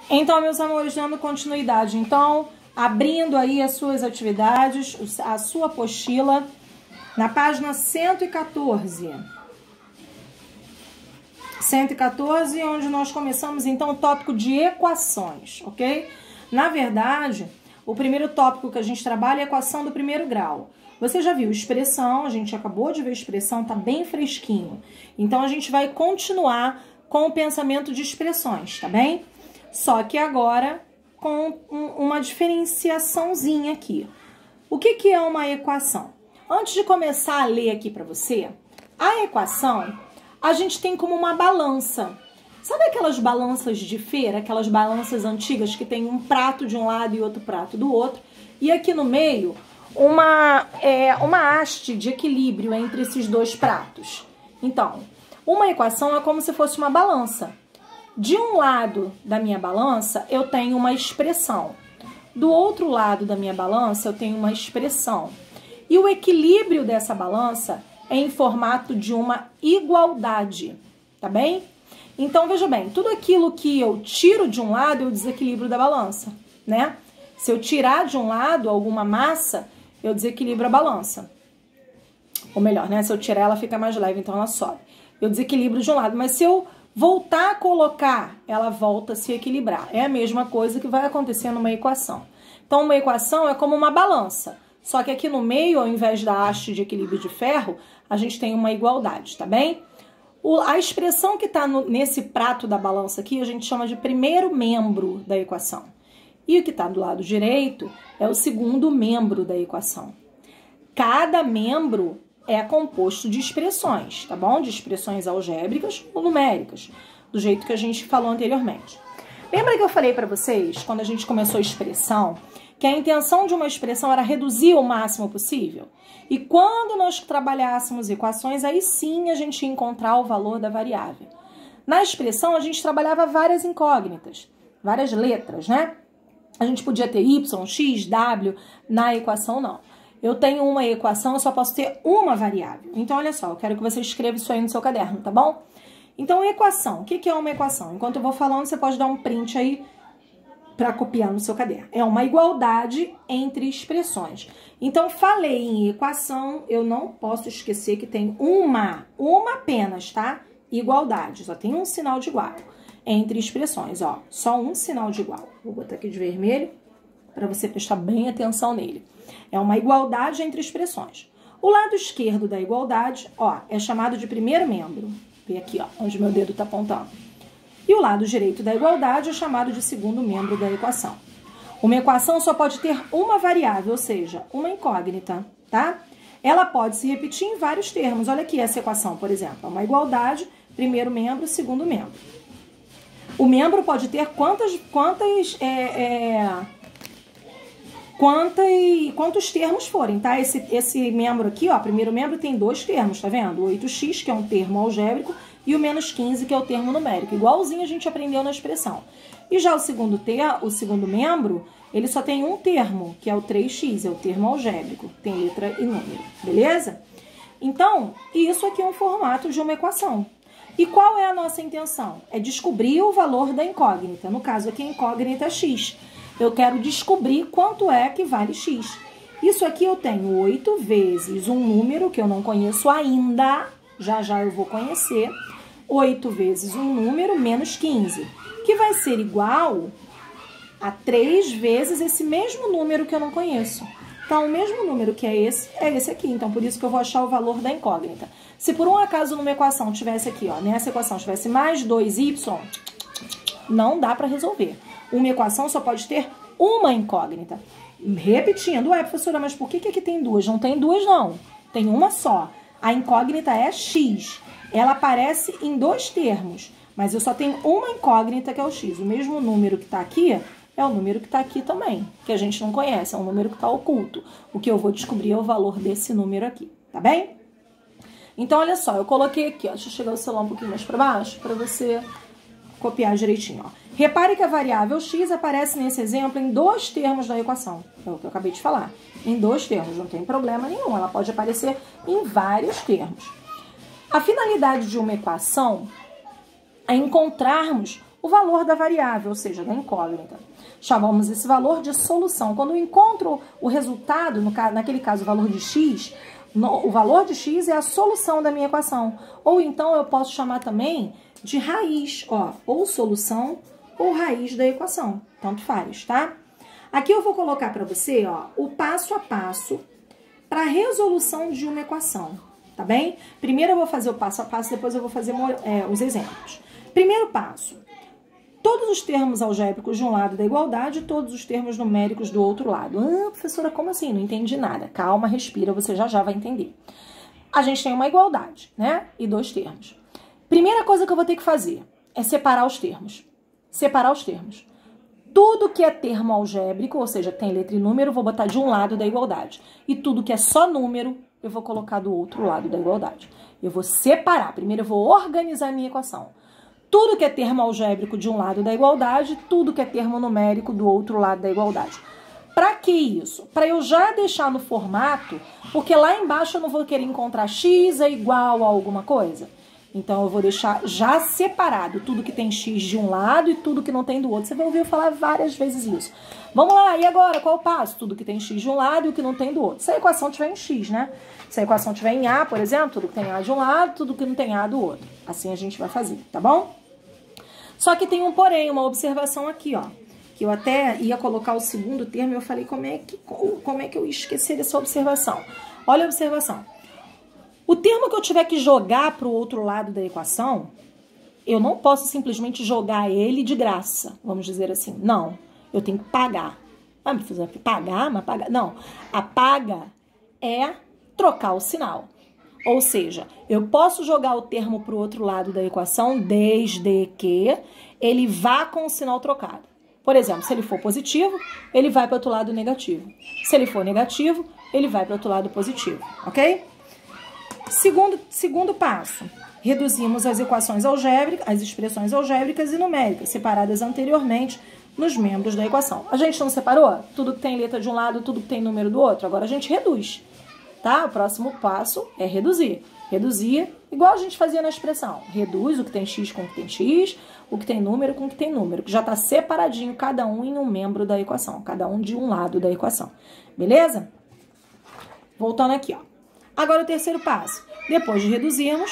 Então, meus amores, dando continuidade, então, abrindo aí as suas atividades, a sua apostila, na página 114. 114, onde nós começamos, então, o tópico de equações, ok? Na verdade, o primeiro tópico que a gente trabalha é a equação do primeiro grau. Você já viu expressão, a gente acabou de ver expressão, tá bem fresquinho. Então, a gente vai continuar com o pensamento de expressões, tá bem? Só que agora com uma diferenciaçãozinha aqui. O que é uma equação? Antes de começar a ler aqui para você, a equação a gente tem como uma balança. Sabe aquelas balanças de feira, aquelas balanças antigas que tem um prato de um lado e outro prato do outro, e aqui no meio uma haste de equilíbrio entre esses dois pratos? Então, uma equação é como se fosse uma balança. De um lado da minha balança, eu tenho uma expressão. Do outro lado da minha balança, eu tenho uma expressão. E o equilíbrio dessa balança é em formato de uma igualdade, tá bem? Então, veja bem, tudo aquilo que eu tiro de um lado, eu desequilibro da balança, né? Se eu tirar de um lado alguma massa, eu desequilibro a balança. Ou melhor, né? Se eu tirar, ela fica mais leve, então ela sobe. Eu desequilibro de um lado, mas se eu voltar a colocar, ela volta a se equilibrar. É a mesma coisa que vai acontecer numa equação. Então, uma equação é como uma balança. Só que aqui no meio, ao invés da haste de equilíbrio de ferro, a gente tem uma igualdade, tá bem? A expressão que está nesse prato da balança aqui, a gente chama de primeiro membro da equação. E o que está do lado direito é o segundo membro da equação. Cada membro é composto de expressões, tá bom? De expressões algébricas ou numéricas, do jeito que a gente falou anteriormente. Lembra que eu falei para vocês, quando a gente começou a expressão, que a intenção de uma expressão era reduzir o máximo possível? E quando nós trabalhássemos equações, aí sim a gente ia encontrar o valor da variável. Na expressão, a gente trabalhava várias incógnitas, várias letras, né? A gente podia ter y, x, w, na equação não. Eu tenho uma equação, eu só posso ter uma variável. Então, olha só, eu quero que você escreva isso aí no seu caderno, tá bom? Então, equação. O que é uma equação? Enquanto eu vou falando, você pode dar um print aí para copiar no seu caderno. É uma igualdade entre expressões. Então, falei em equação, eu não posso esquecer que tem uma apenas, tá? Igualdade, só tem um sinal de igual entre expressões, ó. Só um sinal de igual. Vou botar aqui de vermelho para você prestar bem atenção nele. É uma igualdade entre expressões. O lado esquerdo da igualdade, ó, é chamado de primeiro membro. Vê aqui, ó, onde meu dedo está apontando. E o lado direito da igualdade é chamado de segundo membro da equação. Uma equação só pode ter uma variável, ou seja, uma incógnita, tá? Ela pode se repetir em vários termos. Olha aqui essa equação, por exemplo. É uma igualdade, primeiro membro, segundo membro. O membro pode ter quantos termos forem, tá? Esse membro aqui, ó, primeiro membro tem dois termos, tá vendo? O 8x, que é um termo algébrico, e o menos 15, que é o termo numérico. Igualzinho a gente aprendeu na expressão. E já o segundo membro, ele só tem um termo, que é o 3x, é o termo algébrico. Tem letra e número, beleza? Então, isso aqui é um formato de uma equação. E qual é a nossa intenção? É descobrir o valor da incógnita. No caso aqui, a incógnita é x. Eu quero descobrir quanto é que vale x. Isso aqui eu tenho 8 vezes um número que eu não conheço ainda, já já eu vou conhecer, 8 vezes um número menos 15, que vai ser igual a 3 vezes esse mesmo número que eu não conheço. Então, o mesmo número que é esse aqui. Então, por isso que eu vou achar o valor da incógnita. Se por um acaso numa equação tivesse aqui, ó, nessa equação tivesse mais 2y, não dá para resolver. Uma equação só pode ter uma incógnita. Repetindo, professora, mas por que aqui tem duas? Não tem duas, não. Tem uma só. A incógnita é x. Ela aparece em dois termos, mas eu só tenho uma incógnita, que é o x. O mesmo número que está aqui é o número que está aqui também, que a gente não conhece, é um número que está oculto. O que eu vou descobrir é o valor desse número aqui, tá bem? Então, olha só, eu coloquei aqui, ó, deixa eu chegar o celular um pouquinho mais para baixo, para você copiar direitinho, ó. Repare que a variável x aparece nesse exemplo em dois termos da equação. É o que eu acabei de falar. Em dois termos, não tem problema nenhum. Ela pode aparecer em vários termos. A finalidade de uma equação é encontrarmos o valor da variável, ou seja, da incógnita. Chamamos esse valor de solução. Quando eu encontro o resultado, naquele caso o valor de x, o valor de x é a solução da minha equação. Ou então eu posso chamar também de raiz, ó, ou solução ou raiz da equação. Tanto faz, tá? Aqui eu vou colocar para você, ó, o passo a passo para a resolução de uma equação, tá bem? Primeiro eu vou fazer o passo a passo, depois eu vou fazer os exemplos. Primeiro passo, todos os termos algébricos de um lado da igualdade e todos os termos numéricos do outro lado. Ah, professora, como assim? Não entendi nada. Calma, respira, você já vai entender. A gente tem uma igualdade, né? E dois termos. Primeira coisa que eu vou ter que fazer é separar os termos. Separar os termos. Tudo que é termo algébrico, ou seja, tem letra e número, eu vou botar de um lado da igualdade. E tudo que é só número, eu vou colocar do outro lado da igualdade. Eu vou separar. Primeiro eu vou organizar a minha equação. Tudo que é termo algébrico de um lado da igualdade, tudo que é termo numérico do outro lado da igualdade. Para que isso? Para eu já deixar no formato, porque lá embaixo eu não vou querer encontrar x é igual a alguma coisa. Então, eu vou deixar já separado tudo que tem x de um lado e tudo que não tem do outro. Você vai ouvir eu falar várias vezes isso. Vamos lá, e agora? Qual o passo? Tudo que tem x de um lado e o que não tem do outro. Se a equação tiver em x, né? Se a equação tiver em A, por exemplo, tudo que tem A de um lado, tudo que não tem A do outro. Assim a gente vai fazer, tá bom? Só que tem um porém, uma observação aqui, ó. Que eu até ia colocar o segundo termo e eu falei como é que eu ia esquecer dessa observação. Olha a observação. O termo que eu tiver que jogar para o outro lado da equação, eu não posso simplesmente jogar ele de graça, vamos dizer assim. Não, eu tenho que pagar. Ah, me fazer pagar, mas pagar. Não, a paga é trocar o sinal. Ou seja, eu posso jogar o termo para o outro lado da equação desde que ele vá com o sinal trocado. Por exemplo, se ele for positivo, ele vai para o outro lado negativo. Se ele for negativo, ele vai para o outro lado positivo, ok? Segundo passo, reduzimos as equações algébricas, as expressões algébricas e numéricas, separadas anteriormente nos membros da equação. A gente não separou? Tudo que tem letra de um lado, tudo que tem número do outro. Agora a gente reduz, tá? O próximo passo é reduzir. Reduzir, igual a gente fazia na expressão. Reduz o que tem x com o que tem x, o que tem número com o que tem número, que já está separadinho cada um em um membro da equação, cada um de um lado da equação. Beleza? Voltando aqui, ó. Agora o terceiro passo. Depois de reduzirmos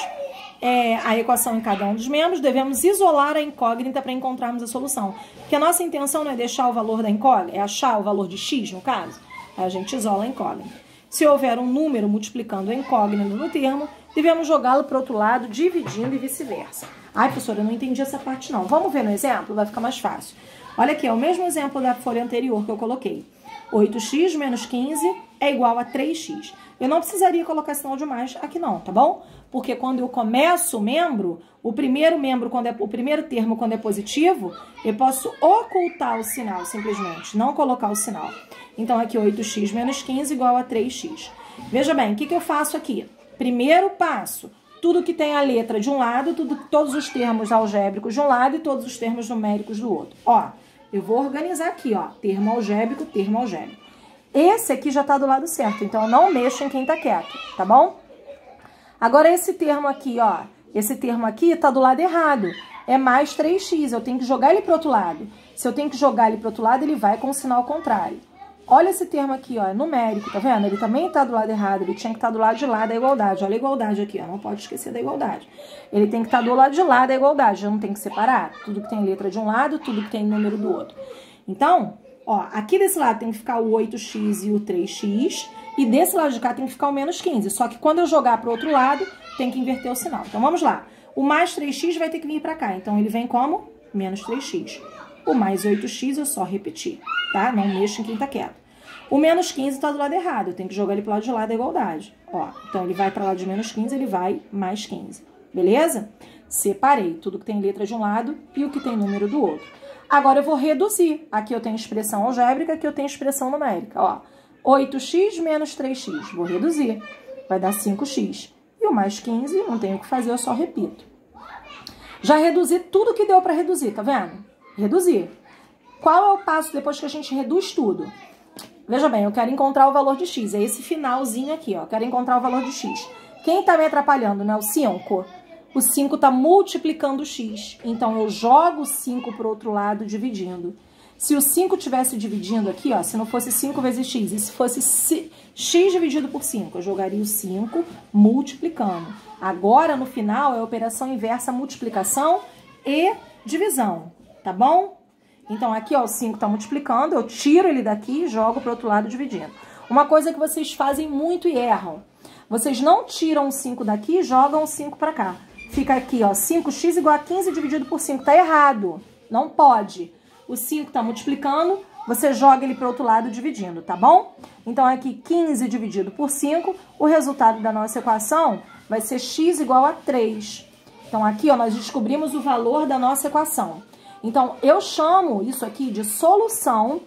a equação em cada um dos membros, devemos isolar a incógnita para encontrarmos a solução. Porque a nossa intenção não é deixar o valor da incógnita, é achar o valor de x, no caso. Aí a gente isola a incógnita. Se houver um número multiplicando a incógnita no termo, devemos jogá-lo para o outro lado, dividindo e vice-versa. Ai, professora, eu não entendi essa parte não. Vamos ver no exemplo? Vai ficar mais fácil. Olha aqui, é o mesmo exemplo da folha anterior que eu coloquei. 8x menos 15 é igual a 3x. Eu não precisaria colocar sinal de mais aqui não, tá bom? Porque quando eu começo o membro, o primeiro termo, quando é positivo, eu posso ocultar o sinal, simplesmente, não colocar o sinal. Então, aqui 8x menos 15 igual a 3x. Veja bem, o que eu faço aqui? Primeiro passo, tudo que tem a letra de um lado, todos os termos algébricos de um lado e todos os termos numéricos do outro. Ó, eu vou organizar aqui, ó, termo algébrico, termo algébrico. Esse aqui já tá do lado certo, então eu não mexo em quem tá quieto, tá bom? Agora esse termo aqui, ó, esse termo aqui tá do lado errado, é mais 3x, eu tenho que jogar ele pro outro lado. Se eu tenho que jogar ele pro outro lado, ele vai com o sinal contrário. Olha esse termo aqui, ó, é numérico, tá vendo? Ele também tá do lado errado, ele tinha que estar do lado de lá da igualdade. Olha a igualdade aqui, ó, não pode esquecer da igualdade. Ele tem que estar do lado de lá da igualdade, eu não tenho que separar. Tudo que tem letra de um lado, tudo que tem número do outro. Então, ó, aqui desse lado tem que ficar o 8x e o 3x, e desse lado de cá tem que ficar o menos 15. Só que quando eu jogar pro outro lado, tem que inverter o sinal. Então, vamos lá. O mais 3x vai ter que vir pra cá, então ele vem como? Menos 3x. O mais 8x eu só repetir, tá? Não mexa em quem tá quieto. O menos 15 tá do lado errado, eu tenho que jogar ele pro lado de lá da igualdade. Ó, então ele vai pra lá de menos 15, ele vai mais 15. Beleza? Separei tudo que tem letra de um lado e o que tem número do outro. Agora eu vou reduzir. Aqui eu tenho expressão algébrica, aqui eu tenho expressão numérica. Ó, 8x menos 3x. Vou reduzir. Vai dar 5x. E o mais 15, não tenho o que fazer, eu só repito. Já reduzi tudo que deu para reduzir, tá vendo? Reduzir. Qual é o passo depois que a gente reduz tudo? Veja bem, eu quero encontrar o valor de x. É esse finalzinho aqui, ó. Quero encontrar o valor de x. Quem tá me atrapalhando, né? O 5. O 5 está multiplicando o x. Então, eu jogo o 5 para o outro lado, dividindo. Se o 5 tivesse dividindo aqui, ó, se não fosse 5 vezes x, e se fosse x dividido por 5, eu jogaria o 5 multiplicando. Agora, no final, é a operação inversa, multiplicação e divisão, tá bom? Então, aqui, ó, o 5 está multiplicando, eu tiro ele daqui e jogo para o outro lado dividindo. Uma coisa que vocês fazem muito e erram. Vocês não tiram o 5 daqui e jogam o 5 para cá. Fica aqui, ó, 5x igual a 15 dividido por 5. Tá errado. Não pode. O 5 tá multiplicando, você joga ele para o outro lado dividindo, tá bom? Então, aqui, 15 dividido por 5, o resultado da nossa equação vai ser x igual a 3. Então, aqui, ó, nós descobrimos o valor da nossa equação. Então, eu chamo isso aqui de solução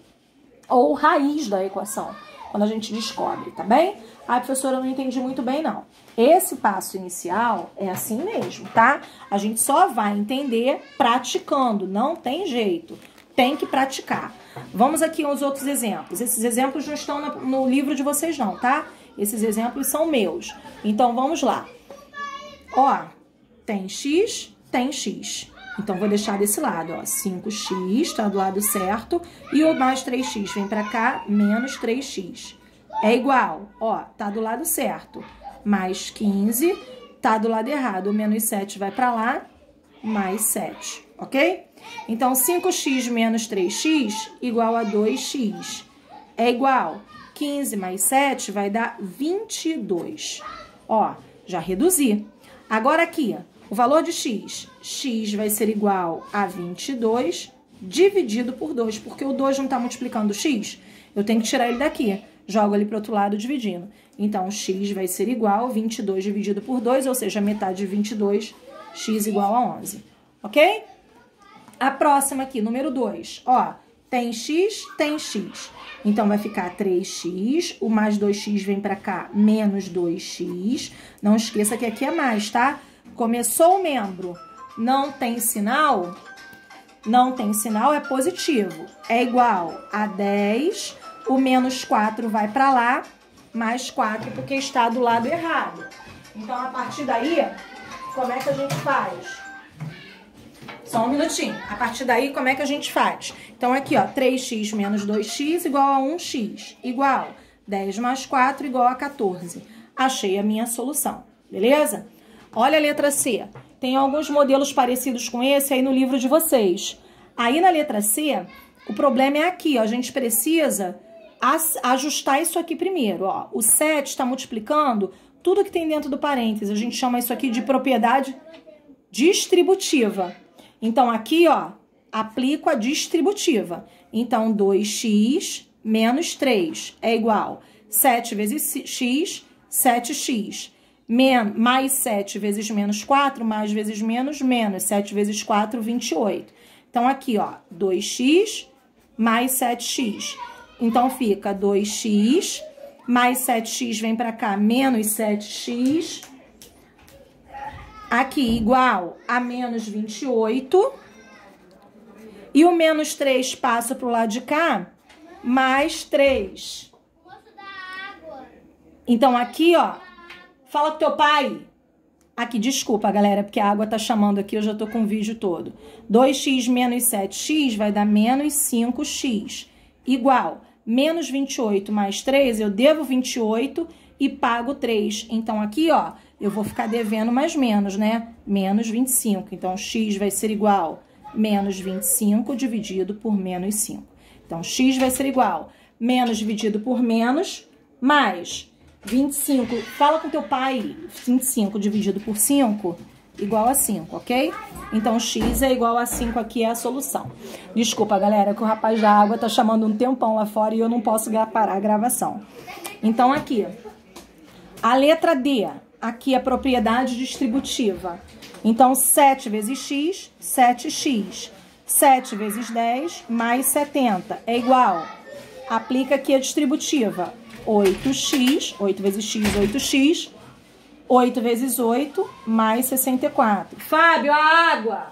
ou raiz da equação, quando a gente descobre, tá bem? Ah, professora, eu não entendi muito bem, não. Esse passo inicial é assim mesmo, tá? A gente só vai entender praticando, não tem jeito. Tem que praticar. Vamos aqui aos outros exemplos. Esses exemplos não estão no livro de vocês, não, tá? Esses exemplos são meus. Então, vamos lá. Ó, tem x, tem x. Então, vou deixar desse lado, ó. 5x, tá do lado certo. E o mais 3x vem pra cá, menos 3x. É igual, ó, tá do lado certo. Mais 15, tá do lado errado. O menos 7 vai pra lá, mais 7, ok? Então, 5x menos 3x igual a 2x. É igual, 15 mais 7 vai dar 22. Ó, já reduzi. Agora aqui, o valor de x. X vai ser igual a 22 dividido por 2. Porque o 2 não está multiplicando o x, eu tenho que tirar ele daqui. Jogo ali para o outro lado dividindo. Então, x vai ser igual a 22 dividido por 2, ou seja, metade de 22, x igual a 11. Ok? A próxima aqui, número 2. Ó, tem x, tem x. Então, vai ficar 3x, o mais 2x vem para cá, menos 2x. Não esqueça que aqui é mais, tá? Começou o membro, não tem sinal, é positivo. É igual a 10, o menos 4 vai para lá, mais 4 porque está do lado errado. Então, a partir daí, como é que a gente faz? Só um minutinho. A partir daí, como é que a gente faz? Então, aqui, ó, 3x menos 2x igual a 1x. Igual 10 mais 4 igual a 14. Achei a minha solução, beleza? Olha a letra C. Tem alguns modelos parecidos com esse aí no livro de vocês. Aí, na letra C, o problema é aqui, ó. A gente precisa ajustar isso aqui primeiro, ó. O 7 está multiplicando tudo que tem dentro do parênteses. A gente chama isso aqui de propriedade distributiva. Então, aqui, ó, aplico a distributiva. Então, 2x menos 3 é igual 7 vezes x, 7x. Mais 7 vezes menos 4, mais vezes menos, menos. 7 vezes 4, 28. Então, aqui, ó, 2x mais 7x. Então, fica 2x mais 7x vem pra cá, menos 7x. Aqui, igual a menos 28. E o menos 3 passa pro lado de cá, mais 3. Então, aqui, ó, fala com teu pai. Aqui, desculpa, galera, porque a água tá chamando aqui, eu já tô com o vídeo todo. 2x menos 7x vai dar menos 5x. Igual, menos 28 mais 3, eu devo 28 e pago 3. Então, aqui, ó, eu vou ficar devendo mais menos, né? Menos 25. Então, x vai ser igual a menos 25 dividido por menos 5. Então, x vai ser igual a menos dividido por menos, mais 25. Fala com teu pai, 25 dividido por 5, igual a 5, ok? Então, x é igual a 5 aqui, é a solução. Desculpa, galera, que o rapaz da água tá chamando um tempão lá fora e eu não posso parar a gravação. Então, aqui, a letra D, aqui a propriedade distributiva. Então, 7 vezes x, 7x. 7 vezes 10, mais 70, é igual. Aplica aqui a distributiva. 8x, 8 vezes x, 8x. 8 vezes 8, mais 64. Fábio, a água!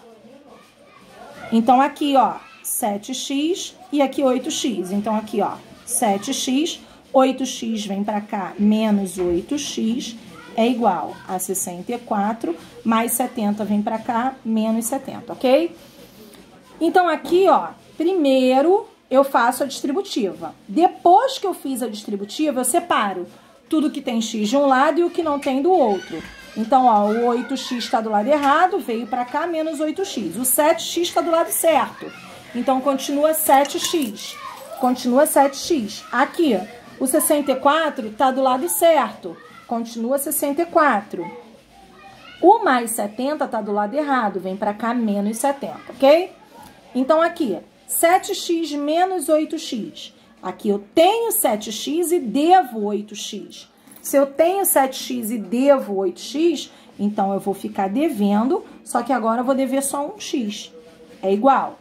Então, aqui, ó, 7x e aqui 8x. Então, aqui, ó, 7x, 8x vem pra cá, menos 8x. é igual a 64, mais 70 vem pra cá, menos 70, ok? Então, aqui, ó, primeiro eu faço a distributiva. Depois que eu fiz a distributiva, eu separo tudo que tem x de um lado e o que não tem do outro. Então, ó, o 8x está do lado errado, veio pra cá, menos 8x. O 7x está do lado certo. Então, continua 7x. Continua 7x. Aqui, o 64 está do lado certo. Continua 64. O mais 70 está do lado errado. Vem pra cá, menos 70, ok? Então, aqui, 7x menos 8x. Aqui eu tenho 7x e devo 8x. Se eu tenho 7x e devo 8x, então eu vou ficar devendo, só que agora eu vou dever só 1x. É igual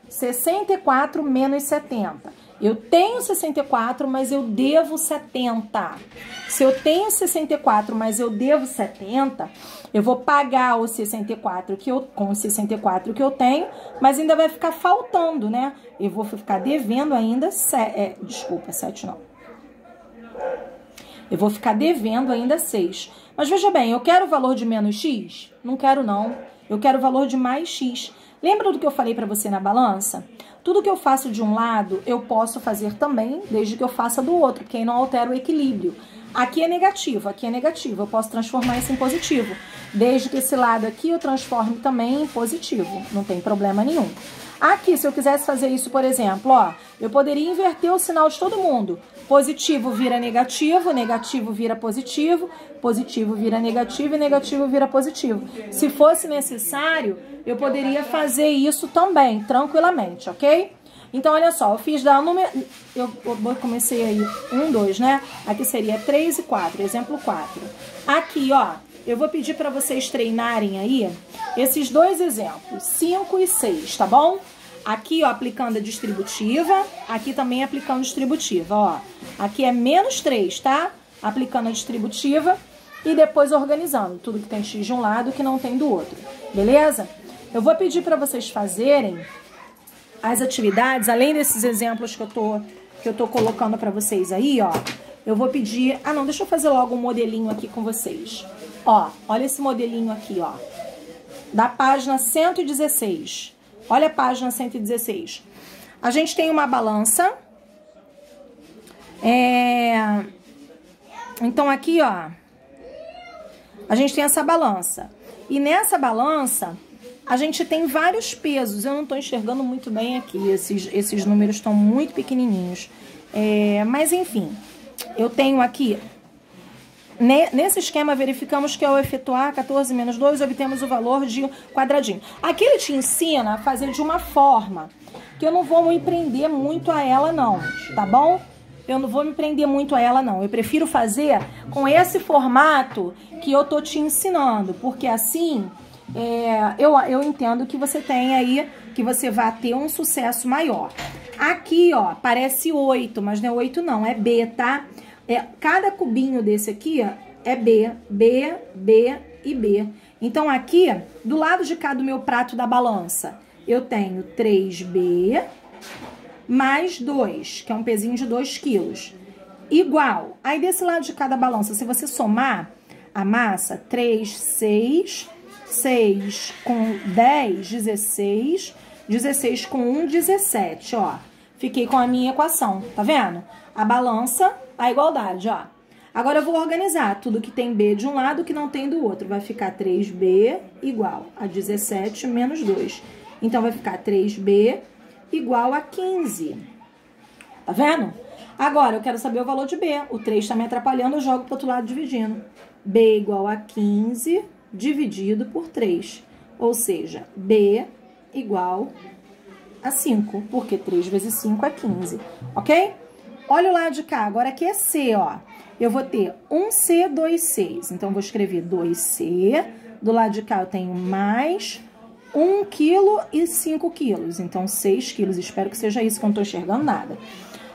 64 menos 70. Eu tenho 64, mas eu devo 70. Se eu tenho 64, mas eu devo 70, eu vou pagar o 64 com o 64 que eu tenho, mas ainda vai ficar faltando, né? Eu vou ficar devendo ainda... desculpa, 7 não. Eu vou ficar devendo ainda 6. Mas veja bem, eu quero o valor de menos x? Não quero, não. Eu quero o valor de mais x. Lembra do que eu falei para você na balança? Tudo que eu faço de um lado, eu posso fazer também, desde que eu faça do outro, porque aí não altera o equilíbrio. Aqui é negativo, aqui é negativo. Eu posso transformar isso em positivo. Desde que esse lado aqui eu transforme também em positivo. Não tem problema nenhum. Aqui, se eu quisesse fazer isso, por exemplo, ó, eu poderia inverter o sinal de todo mundo. Positivo vira negativo, negativo vira positivo, positivo vira negativo e negativo vira positivo. Se fosse necessário, eu poderia fazer isso também, tranquilamente, ok? Então, olha só, eu fiz da número... Eu comecei aí 1, 2, né? Aqui seria 3 e 4, exemplo 4. Aqui, ó, eu vou pedir para vocês treinarem aí esses dois exemplos, 5 e 6, tá bom? Aqui, ó, aplicando a distributiva, aqui também aplicando distributiva, ó. Aqui é menos 3, tá? Aplicando a distributiva e depois organizando tudo que tem x de um lado e que não tem do outro, beleza? Eu vou pedir para vocês fazerem as atividades, além desses exemplos que eu tô colocando para vocês aí, ó. Eu vou pedir... Ah, não, deixa eu fazer logo um modelinho aqui com vocês. Ó, olha esse modelinho aqui, ó. Da página 116. Olha a página 116. A gente tem uma balança. Então, aqui, ó. A gente tem essa balança. E nessa balança, a gente tem vários pesos. Eu não tô enxergando muito bem aqui. Esses números estão muito pequenininhos. Mas, enfim. Eu tenho aqui... Nesse esquema, verificamos que ao efetuar 14 menos 2, obtemos o valor de quadradinho. Aqui ele te ensina a fazer de uma forma que eu não vou me prender muito a ela, não, tá bom? Eu não vou me prender muito a ela, não. Eu prefiro fazer com esse formato que eu tô te ensinando, porque assim eu entendo que você tem aí, que você vai ter um sucesso maior. Aqui, ó, parece 8, mas não é 8 não, é B, tá? Cada cubinho desse aqui, ó, é B, B, B e B. Então, aqui, do lado de cá do meu prato da balança, eu tenho 3B mais 2, que é um pezinho de 2 quilos. Igual. Aí, desse lado de cada balança, se você somar a massa, 3, 6, 6 com 10, 16, 16 com 1, 17, ó. Fiquei com a minha equação, tá vendo? A balança, a igualdade, ó. Agora eu vou organizar tudo que tem B de um lado que não tem do outro. Vai ficar 3B igual a 17 menos 2. Então, vai ficar 3B igual a 15. Tá vendo? Agora, eu quero saber o valor de B. O 3 tá me atrapalhando, eu jogo pro outro lado dividindo. B igual a 15 dividido por 3. Ou seja, B igual a 5, porque 3 vezes 5 é 15, ok? Olha o lado de cá, agora aqui é C, ó. Eu vou ter 1C, 2Cs. Então, vou escrever 2C. Do lado de cá, eu tenho mais 1 quilo e 5 quilos. Então, 6 quilos. Espero que seja isso, que eu não tô enxergando nada.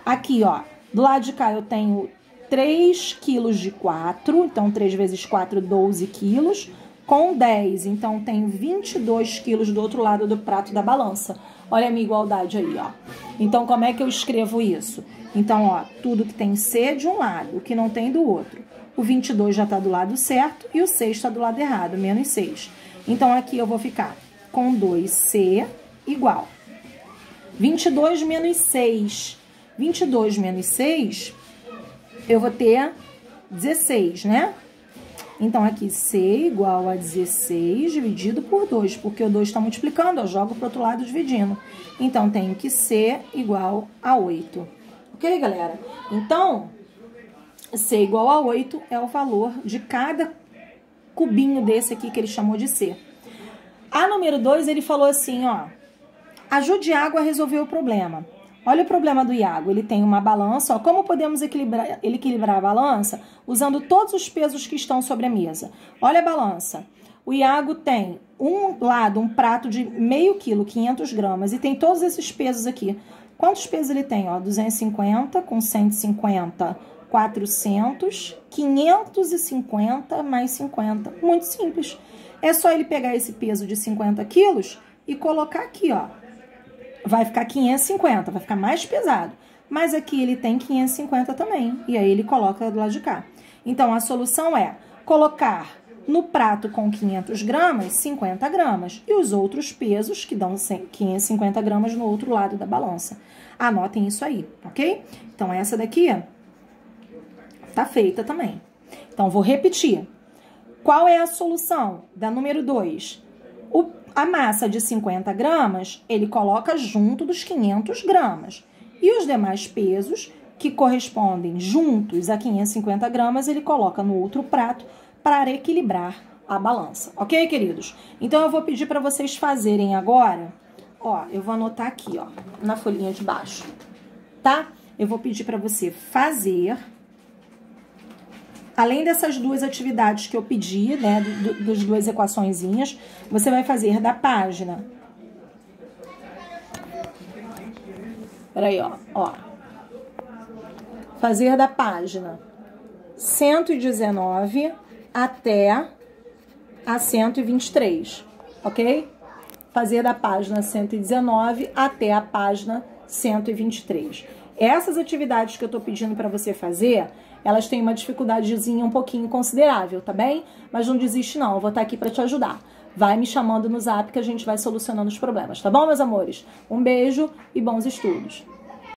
Aqui, ó. Do lado de cá, eu tenho 3 quilos de 4. Então, 3 vezes 4, 12 quilos. Com 10. Então, tenho 22 quilos do outro lado do prato da balança. Olha a minha igualdade aí, ó. Então, como é que eu escrevo isso? Então, ó, tudo que tem C de um lado, o que não tem do outro. O 22 já está do lado certo e o 6 está do lado errado, menos 6. Então, aqui eu vou ficar com 2C igual 22 menos 6. 22 menos 6, eu vou ter 16, né? Então, aqui C igual a 16 dividido por 2, porque o 2 está multiplicando, eu jogo para o outro lado dividindo. Então, tenho que C igual a 8. Ok, galera? Então, C igual a 8 é o valor de cada cubinho desse aqui que ele chamou de C. A número 2, ele falou assim, ó, ajude Iago a resolver o problema. Olha o problema do Iago, ele tem uma balança, ó, como podemos equilibrar a balança? Usando todos os pesos que estão sobre a mesa. Olha a balança, o Iago tem um lado, um prato de meio quilo, 500 gramas, e tem todos esses pesos aqui. Quantos pesos ele tem? Ó, 250 com 150, 400, 550 mais 50. Muito simples. É só ele pegar esse peso de 50 quilos e colocar aqui, ó. Vai ficar 550, vai ficar mais pesado. Mas aqui ele tem 550 também. E aí ele coloca do lado de cá. Então, a solução é colocar no prato com 500 gramas, 50 gramas. E os outros pesos, que dão 550 gramas no outro lado da balança. Anotem isso aí, ok? Então, essa daqui tá feita também. Então, vou repetir. Qual é a solução da número 2? A massa de 50 gramas, ele coloca junto dos 500 gramas. E os demais pesos, que correspondem juntos a 550 gramas, ele coloca no outro prato para equilibrar a balança. Ok, queridos? Então, eu vou pedir para vocês fazerem agora, ó, eu vou anotar aqui, ó, na folhinha de baixo, tá? Eu vou pedir para você fazer, além dessas duas atividades que eu pedi, né, das duas equaçõezinhas, você vai fazer da página. Peraí, ó. Fazer da página 119 até a 123, ok? Fazer da página 119 até a página 123. Essas atividades que eu tô pedindo para você fazer, elas têm uma dificuldadezinha um pouquinho considerável, tá bem? Mas não desiste não, eu vou estar aqui para te ajudar. Vai me chamando no zap que a gente vai solucionando os problemas, tá bom, meus amores? Um beijo e bons estudos!